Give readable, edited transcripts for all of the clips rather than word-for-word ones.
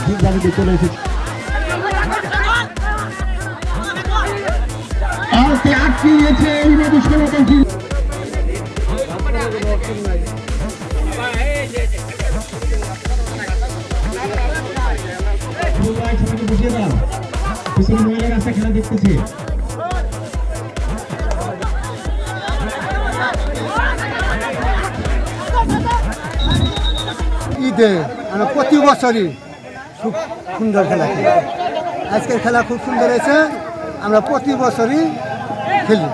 ঠিকভাবে চলে এসেছে। আটকে গিয়েছে এইভাবে সমাপন। বুঝিয়ে দাও, পিছনে মহিলা রাস্তা খেলা দেখতেছে। ঈদে আমরা প্রতি বছরই খুব সুন্দর খেলা খেলি। আজকের খেলা খুব সুন্দর হয়েছে, আমরা প্রতি বছরই খেলি।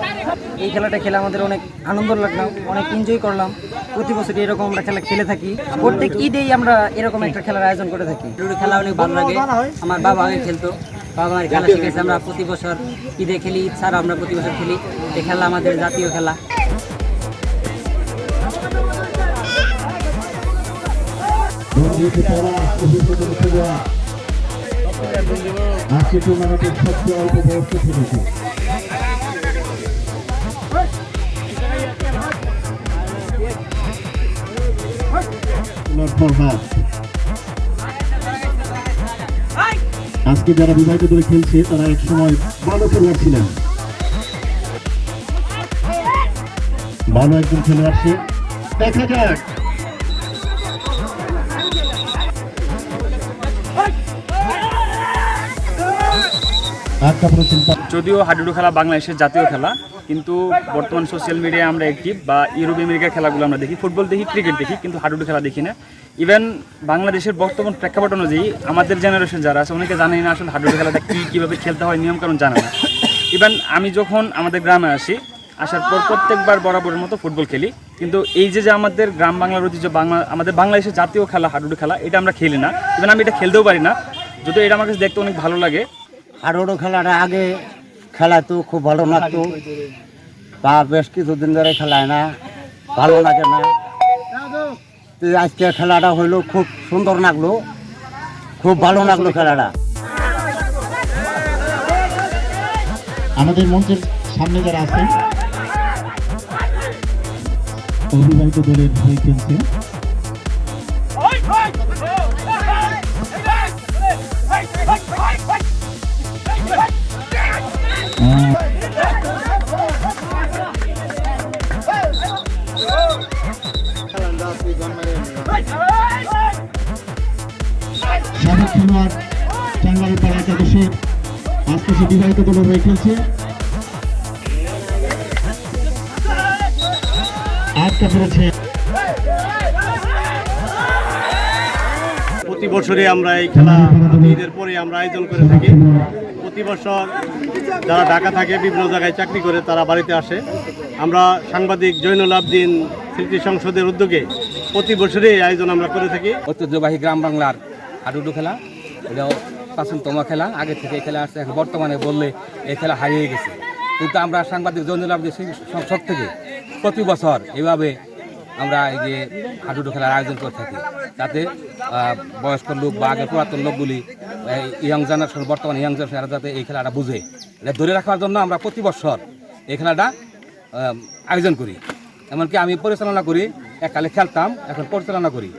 এই খেলাটা খেলে আমাদের অনেক আনন্দ লাগলাম, অনেক এনজয় করলাম। প্রতি বছর এরকম আমরা খেলা খেলে থাকি, প্রত্যেক ঈদেই আমরা এরকম একটা খেলার আয়োজন করে থাকি। লুডো খেলা অনেক ভালো লাগে, আমার বাবা আগে খেলতো, বাবা আমার খেলা শিখেছে। আমরা প্রতি বছর ঈদে খেলি, ঈদ ছাড়া আমরা প্রতি বছর খেলি। এই খেলা আমাদের জাতীয় খেলা। আজকে টুর্নামেন্টের সবচেয়ে অল্প বয়স্ক খেলেছে। আজকে যারা বিবাহিত দলে খেলছে তারা এক সময় ভালো খেলোয়াড় ছিলেন, ভালো একজন খেলোয়াড় সে। দেখা যাক যদিও হাডুডু খেলা বাংলাদেশের জাতীয় খেলা, কিন্তু বর্তমান সোশ্যাল মিডিয়ায় আমরা অ্যাক্টিভ বা ইউরোপ আমেরিকার খেলাগুলো আমরা দেখি, ফুটবল দেখি, ক্রিকেট দেখি, কিন্তু হাডুডু খেলা দেখি না। ইভেন বাংলাদেশের বর্তমান প্রেক্ষাপট অনুযায়ী আমাদের জেনারেশন যারা আছে অনেকে জানেই না আসলে হাডুডু খেলাটা কীভাবে খেলতে হয়, নিয়মকানুন জানে না। ইভেন আমি যখন আমাদের গ্রামে আসার পর প্রত্যেকবার বরাবরের মতো ফুটবল খেলি, কিন্তু এই যে আমাদের গ্রাম বাংলার ঐতিহ্য আমাদের বাংলাদেশের জাতীয় খেলা হাডুডু খেলা, এটা আমরা খেলি না। ইভেন আমি এটা খেলতেও পারি না, যদিও এটা আমার কাছে দেখতে অনেক ভালো লাগে। হাডুডু খেলাটা আগে খেলাতো খুব ভালো লাগতো, তা বেশ কিছুদিন ধরে খেলায় না, ভালো লাগে না। আজকে খেলাটা হইলো খুব সুন্দর লাগলো, খুব ভালো লাগলো খেলাটা। আমাদের মঞ্চের সামনে যারা আছে অবিবাহিত দলের হয়ে খেলছে। সাবেক খেলোয়াড় টাঙ্গাইল পাড়া একাদশের আজকে সে বিবাহিত দলের হয়ে খেলছে। আটকা পড়েছে। প্রতি বছরে আমরা এই খেলা ঈদের পরে আমরা আয়োজন করে থাকি। প্রতি বছর যারা ঢাকা থাকে, বিভিন্ন জায়গায় চাকরি করে, তারা বাড়িতে আসে। আমরা সাংবাদিক জৈনুল আবদিন স্মৃতি সংসদের উদ্যোগে প্রতি বছরই এই আয়োজন আমরা করে থাকি। ঐতিহ্যবাহী গ্রাম বাংলার হাডুডু খেলা, এটাও প্রাচীনতম খেলা, আগে থেকে এই খেলা আসছে। এখন বর্তমানে বললে এই খেলা হারিয়ে গেছে, কিন্তু আমরা সাংবাদিক জৈনুল আবদিন সংসদ থেকে প্রতি বছর এইভাবে আমরা এই যে হাডুডু খেলার আয়োজন করে থাকি, যাতে বয়স্ক লোক বা আগের পুরাতন লোকগুলি, ইয়াং জেনারেশন, বর্তমানে ইয়াং জেনারেশন যাতে এই খেলাটা বুঝে, এটা ধরে রাখার জন্য আমরা প্রতি বছর এই খেলাটা আয়োজন করি। এমনকি আমি পরিচালনা করি, এককালে খেলতাম, এখন পরিচালনা করি।